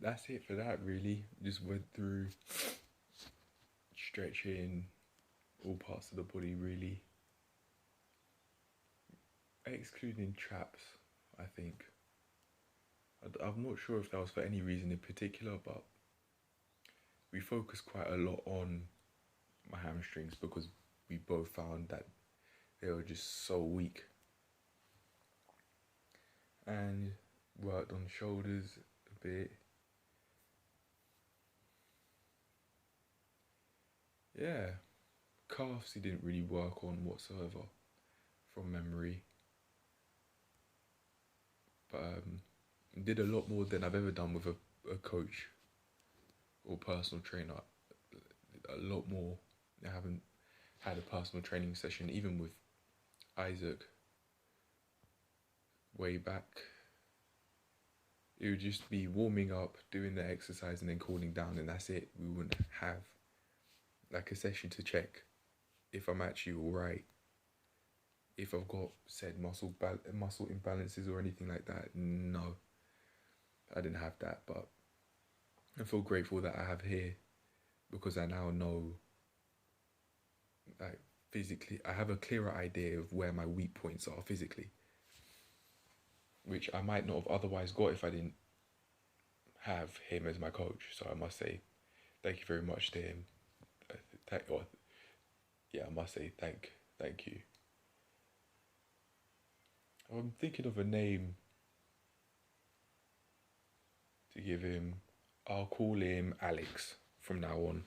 that's it for that really. Just went through stretching all parts of the body really, excluding traps, I think. I'm not sure if that was for any reason in particular, but we focused quite a lot on my hamstrings because we both found that they were just so weak, and worked on shoulders a bit. Yeah, calves he didn't really work on whatsoever from memory, but did a lot more than I've ever done with a coach or personal trainer. A lot more. I haven't had a personal training session even with Isaac way back. It would just be warming up, doing the exercise, and then cooling down, and that's it. We wouldn't have like a session to check if I'm actually all right, if I've got said muscle imbalances or anything like that. No, I didn't have that, but I feel grateful that I have here because I now know, like, physically, I have a clearer idea of where my weak points are physically, which I might not have otherwise got if I didn't have him as my coach. So I must say thank you very much to him. Yeah, I must say thank you. I'm thinking of a name to give him. I'll call him Alex from now on.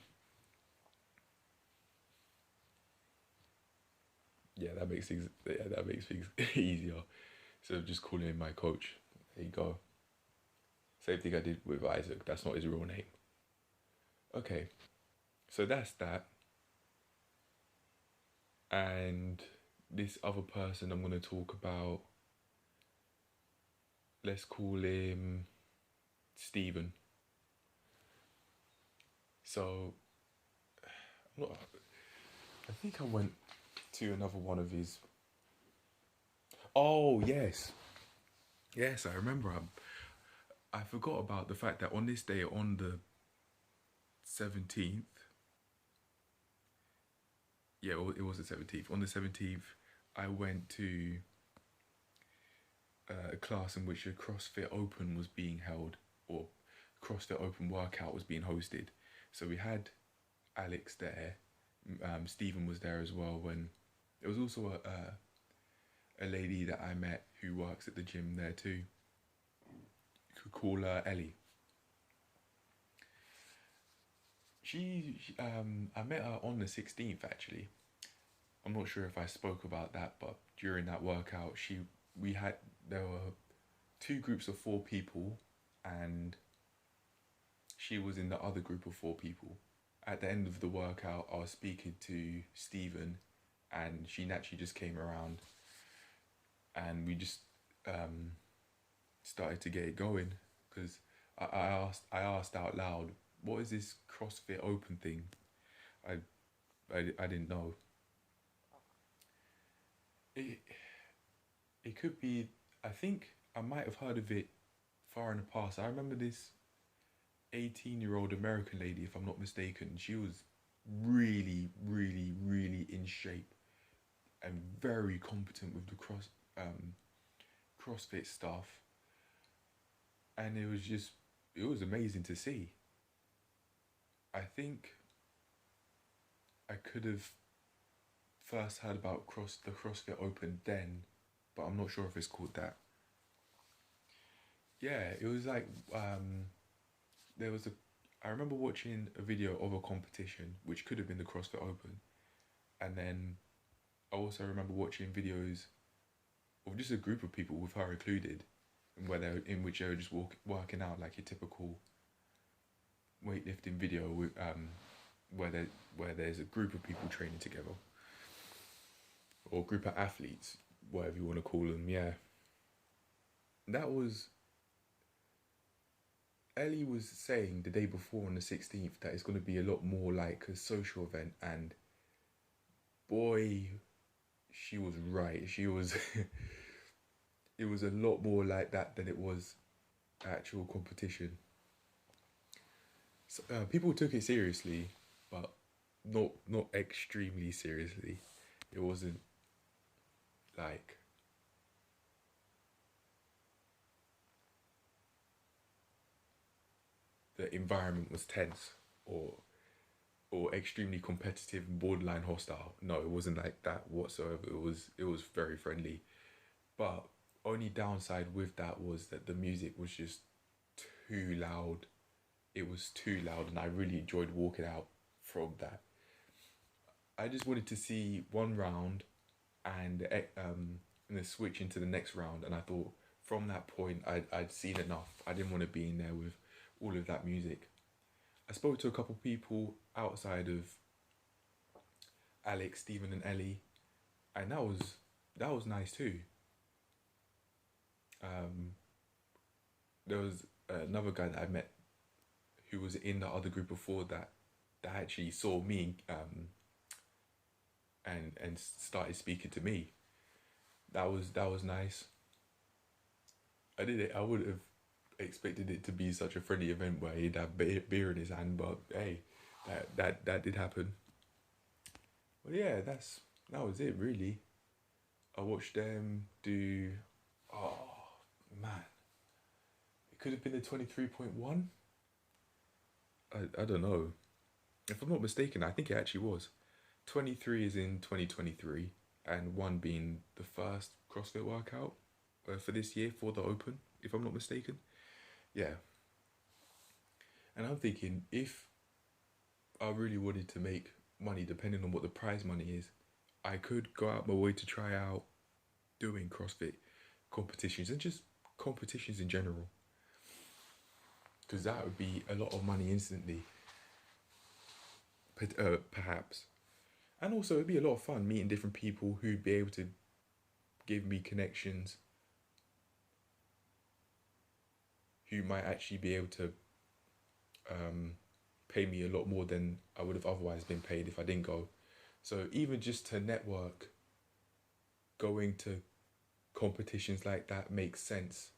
Yeah, that makes things easier. So just calling him my coach. There you go. Same thing I did with Isaac. That's not his real name. Okay, so that's that. And this other person I'm going to talk about, let's call him Stephen. So, I think I went to another one of his. Oh, yes. Yes, I remember. I forgot about the fact that on this day, on the 17th, yeah, it was the 17th. On the 17th, I went to a class in which a CrossFit Open was being held, or CrossFit Open workout was being hosted. So we had Alex there. Stephen was there as well. When there was also a lady that I met who works at the gym there too. You could call her Ellie. I met her on the 16th actually. I'm not sure if I spoke about that, but during that workout, there were two groups of four people, and she was in the other group of four people. At the end of the workout, I was speaking to Stephen, and she naturally just came around, and we just started to get it going because I asked out loud, "What is this CrossFit Open thing?" I I didn't know. It it could be. I think I might have heard of it far in the past. I remember this 18-year-old American lady, if I'm not mistaken. She was really, really, really in shape and very competent with the CrossFit stuff, and it was amazing to see. I think I could have first heard about the CrossFit Open then, but I'm not sure if it's called that. Yeah, it was like there was a. I remember watching a video of a competition, which could have been the CrossFit Open, and then I also remember watching videos of just a group of people with her included, and in which they were just working out like a typical weightlifting video with where there's a group of people training together, or a group of athletes, whatever you want to call them. Yeah, that was. Ellie was saying the day before on the 16th that it's going to be a lot more like a social event, and boy, she was right. She was. It was a lot more like that than it was actual competition. People took it seriously, but not extremely seriously. It wasn't like the environment was tense or extremely competitive and borderline hostile. No, it wasn't like that whatsoever. It was very friendly. But only downside with that was that the music was just too loud. It was too loud, and I really enjoyed walking out from that. I just wanted to see one round and then switch into the next round. And I thought from that point I'd seen enough. I didn't want to be in there with all of that music. I spoke to a couple people outside of Alex, Stephen, and Ellie, and that was nice too. Um, there was another guy that I met who was in the other group before that actually saw me and started speaking to me. That was nice. I did it. I would have expected it to be such a friendly event where he'd have beer in his hand, but hey, that did happen. But yeah, that was it really. I watched them do. Oh man, it could have been the 23.1. I don't know. If I'm not mistaken, I think it actually was. 23 is in 2023, and one being the first CrossFit workout for this year for the Open, if I'm not mistaken. Yeah, and I'm thinking if I really wanted to make money, depending on what the prize money is, I could go out my way to try out doing CrossFit competitions and just competitions in general, because that would be a lot of money instantly, perhaps. And also, it'd be a lot of fun meeting different people who'd be able to give me connections, who might actually be able to um, pay me a lot more than I would have otherwise been paid if I didn't go. So even just to network, going to competitions like that makes sense.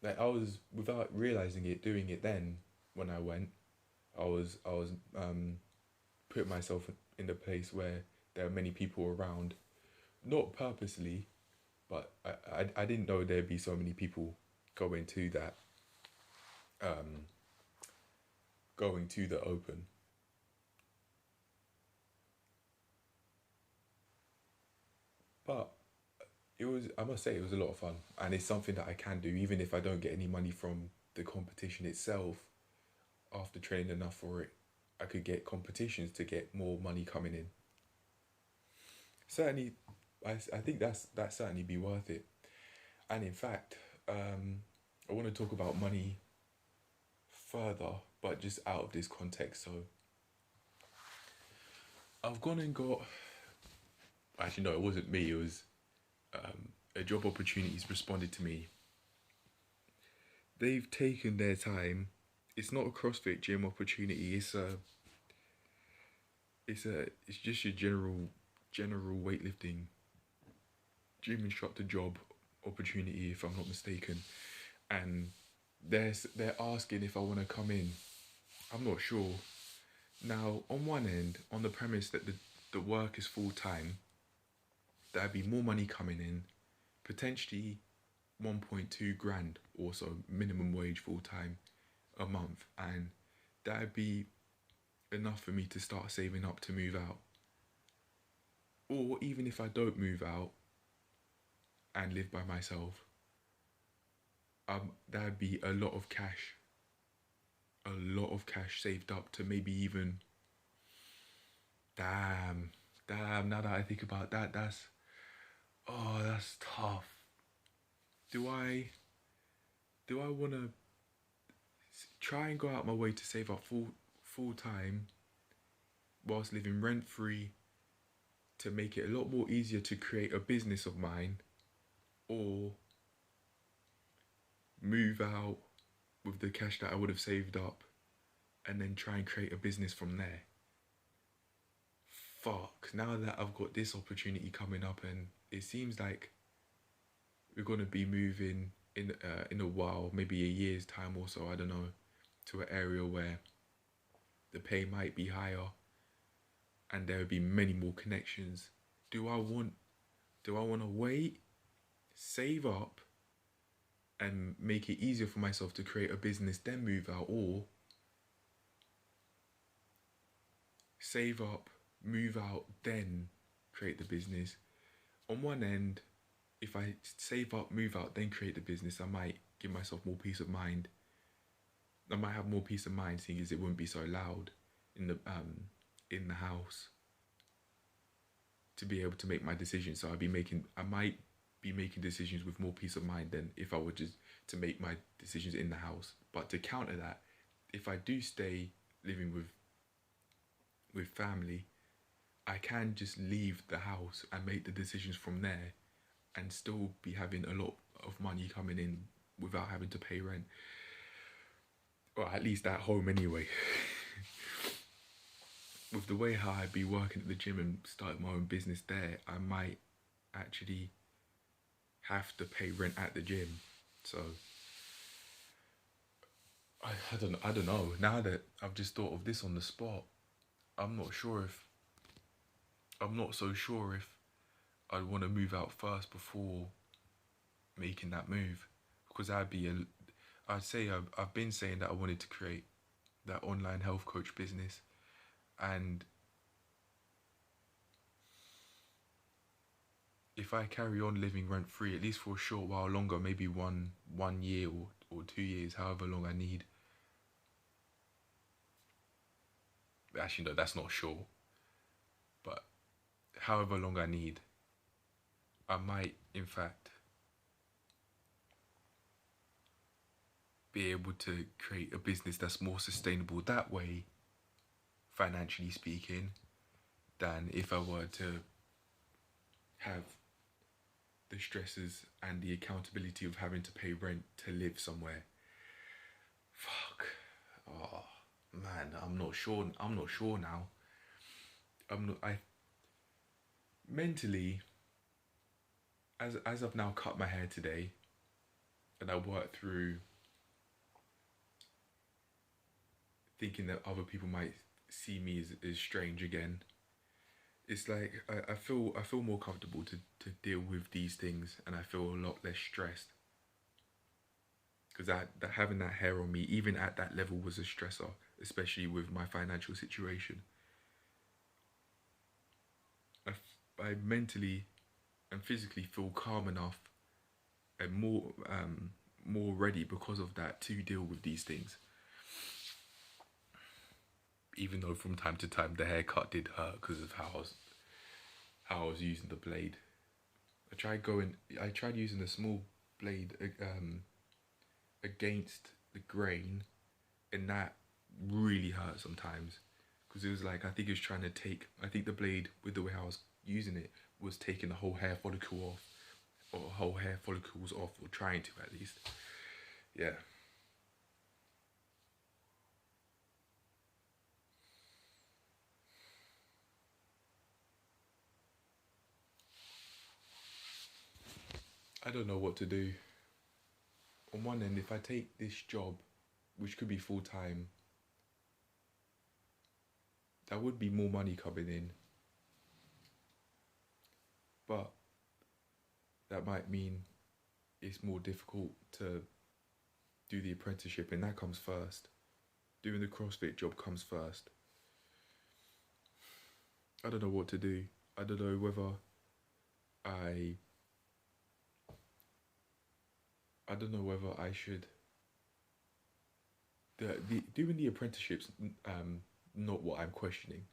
Like I was, without realizing it, doing it then when I went, I was putting myself in a place where there are many people around, not purposely, but I didn't know there'd be so many people going to that, um, going to the Open. But I must say, it was a lot of fun, and it's something that I can do even if I don't get any money from the competition itself. After training enough for it, I could get competitions to get more money coming in. Certainly, I think that certainly be worth it. And in fact, I want to talk about money further, but just out of this context. So I've gone and got. Actually, no, it wasn't me. It was a job opportunities responded to me. They've taken their time. It's not a CrossFit gym opportunity. It's just your general weightlifting gym instructor job opportunity, if I'm not mistaken. And they're asking if I want to come in. I'm not sure. Now, on one end, on the premise that the work is full time, there'd be more money coming in, potentially 1.2 grand or so minimum wage full time a month, and that'd be enough for me to start saving up to move out. Or even if I don't move out and live by myself, that'd be a lot of cash saved up to maybe even. Damn, damn. Now that I think about that, that's tough. Do I do I want to try and go out my way to save up full time whilst living rent free to make it a lot more easier to create a business of mine, or move out with the cash that I would have saved up and then try and create a business from there? Fuck, now that I've got this opportunity coming up and it seems like we're going to be moving in a while, maybe a year's time or so, I don't know. to an area where the pay might be higher and there would be many more connections? Do I want to wait, save up, and make it easier for myself to create a business, then move out, or save up, move out, then create the business? On one end, if I save up, move out, then create the business, I might give myself more peace of mind. I might have more peace of mind, seeing as it wouldn't be so loud in the house to be able to make my decisions. So I might be making decisions with more peace of mind than if I were just to make my decisions in the house. But to counter that, if I do stay living with family, I can just leave the house and make the decisions from there and still be having a lot of money coming in without having to pay rent. Or at least at home anyway. With the way how I'd be working at the gym and starting my own business there, I might actually have to pay rent at the gym. So I don't know. Now that I've just thought of this on the spot, I'm not so sure if I'd want to move out first before making that move, because I'd say I've been saying that I wanted to create that online health coach business, and if I carry on living rent free, at least for a short while longer, maybe one year or 2 years, however long I need. Actually, no, that's not sure. But however long I need, I might, in fact, be able to create a business that's more sustainable that way, financially speaking, than if I were to have the stresses and the accountability of having to pay rent to live somewhere. Fuck. Oh man, I'm not sure now. I mentally, as I've now cut my hair today and I work through thinking that other people might see me as strange again, it's like I feel more comfortable to deal with these things, and I feel a lot less stressed, because that having that hair on me, even at that level, was a stressor, especially with my financial situation. I mentally and physically feel calm enough and more ready because of that to deal with these things. Even though from time to time the haircut did hurt because of how I was using the blade. I tried using a small blade against the grain, and that really hurt sometimes, because it was like, I think the blade, with the way I was using it, was taking the whole hair follicle off, or whole hair follicles off, or trying to at least. Yeah. I don't know what to do. On one end, if I take this job, which could be full-time, that would be more money coming in. But that might mean it's more difficult to do the apprenticeship, and that comes first. Doing the CrossFit job comes first. I don't know what to do. I don't know whether I don't know whether I should. Doing the apprenticeships, not what I'm questioning.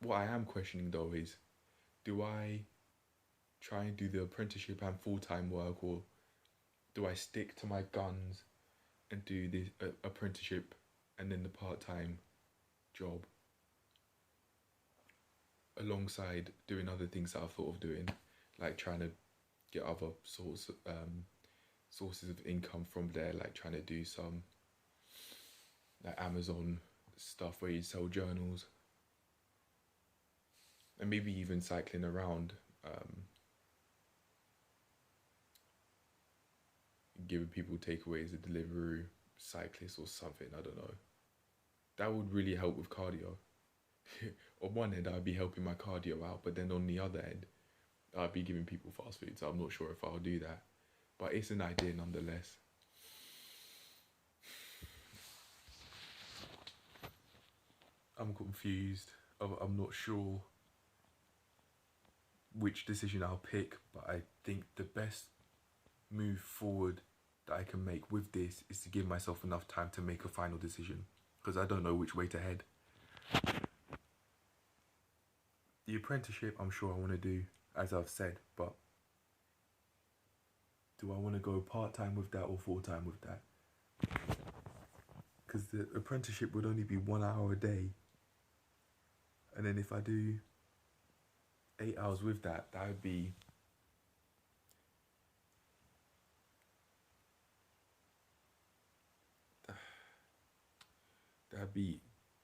What I am questioning though is, do I try and do the apprenticeship and full-time work, or do I stick to my guns and do the apprenticeship and then the part-time job alongside doing other things that I've thought of doing, like trying to get other sources of income from there, like trying to do some like Amazon stuff where you sell journals, and maybe even cycling around, giving people takeaways, a delivery, cyclist or something. I don't know. That would really help with cardio. On one end, I'd be helping my cardio out, but then on the other end, I'd be giving people fast food. So I'm not sure if I'll do that, but it's an idea nonetheless. I'm confused. I'm not sure which decision I'll pick, but I think the best move forward that I can make with this is to give myself enough time to make a final decision, because I don't know which way to head. The apprenticeship, I'm sure I want to do, as I've said, but do I want to go part-time with that or full-time with that? Because the apprenticeship would only be 1 hour a day, and then if I do 8 hours with that, that would be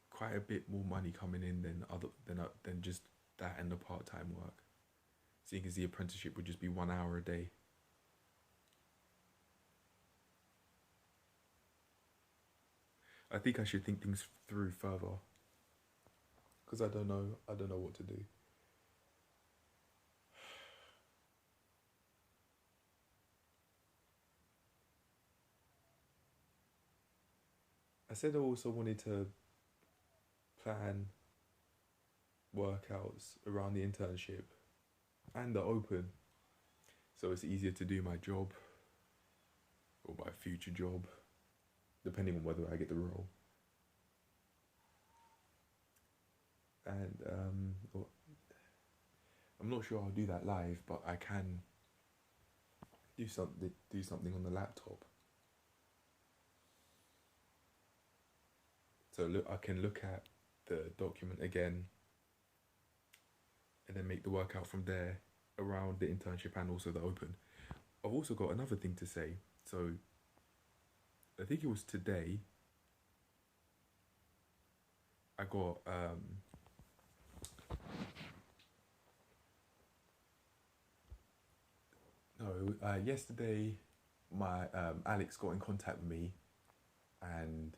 quite a bit more money coming in than just that and the part-time work. Seeing as the apprenticeship would just be 1 hour a day. I think I should think things through further, because I don't know what to do. I said I also wanted to plan workouts around the internship and the open, so it's easier to do my job or my future job, depending on whether I get the role. And I'm not sure I'll do that live, but I can do something on the laptop. So I can look at the document again and then make the workout from there around the internship and also the open. I've also got another thing to say. So I think it was today I got yesterday my Alex got in contact with me and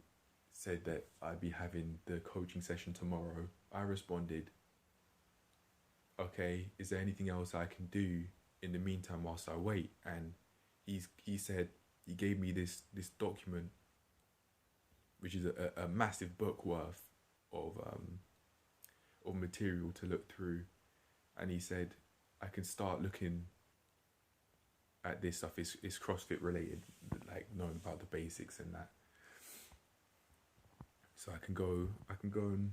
said that I'd be having the coaching session tomorrow. I responded, okay, is there anything else I can do in the meantime whilst I wait? And he said, he gave me this document, which is a massive book worth of material to look through. And he said, I can start looking at this stuff. It's CrossFit related, like knowing about the basics and that. So I can go and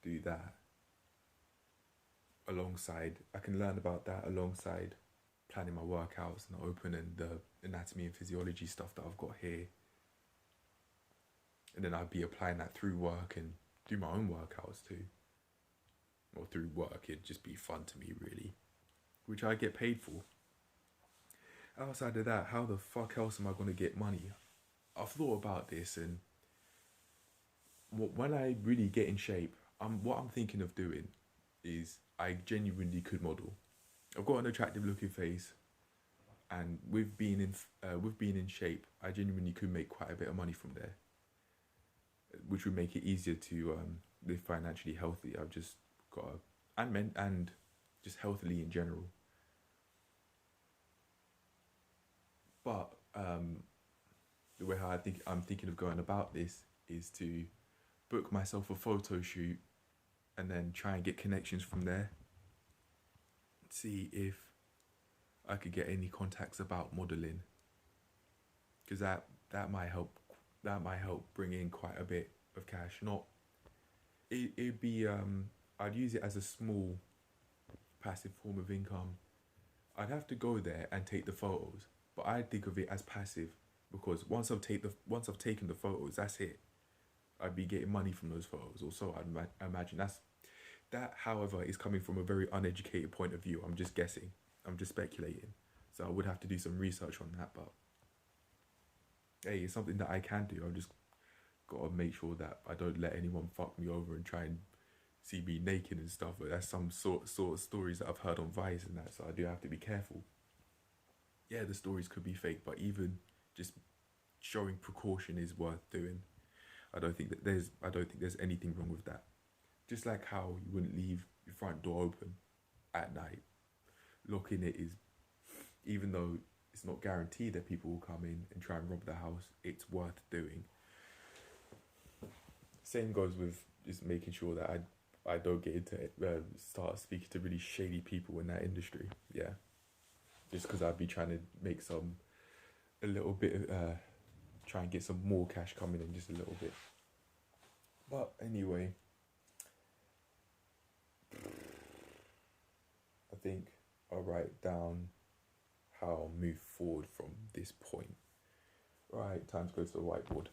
do that alongside. I can learn about that alongside planning my workouts and the open and the anatomy and physiology stuff that I've got here. And then I'd be applying that through work and do my own workouts too. Or through work, it'd just be fun to me really, which I get paid for. Outside of that, how the fuck else am I going to get money? I've thought about this, and when I really get in shape, what I'm thinking of doing is I genuinely could model. I've got an attractive looking face, and with being in shape, I genuinely could make quite a bit of money from there, which would make it easier to live financially healthy. I've just got and just healthily in general. But the way how I'm thinking of going about this is to book myself a photo shoot and then try and get connections from there. See if I could get any contacts about modelling, because that might help. That might help bring in quite a bit of cash. It'd be I'd use it as a small passive form of income. I'd have to go there and take the photos, but I think of it as passive, because once I've taken the photos, that's it. I'd be getting money from those photos, or so I'd imagine. That, however, is coming from a very uneducated point of view. I'm just guessing. I'm just speculating. So I would have to do some research on that, but hey, it's something that I can do. I've just got to make sure that I don't let anyone fuck me over and try and see me naked and stuff. But that's some sort of stories that I've heard on Vice and that, so I do have to be careful. Yeah, the stories could be fake, but even just showing precaution is worth doing. I don't think there's anything wrong with that. Just like how you wouldn't leave your front door open at night. Locking it is, even though it's not guaranteed that people will come in and try and rob the house, it's worth doing. Same goes with just making sure that I don't get into it, start speaking to really shady people in that industry. Yeah, just because I'd be trying to make a little bit of, try and get some more cash coming in just a little bit. But anyway, I think I'll write down how I'll move forward from this point. Right, time to go to the whiteboard.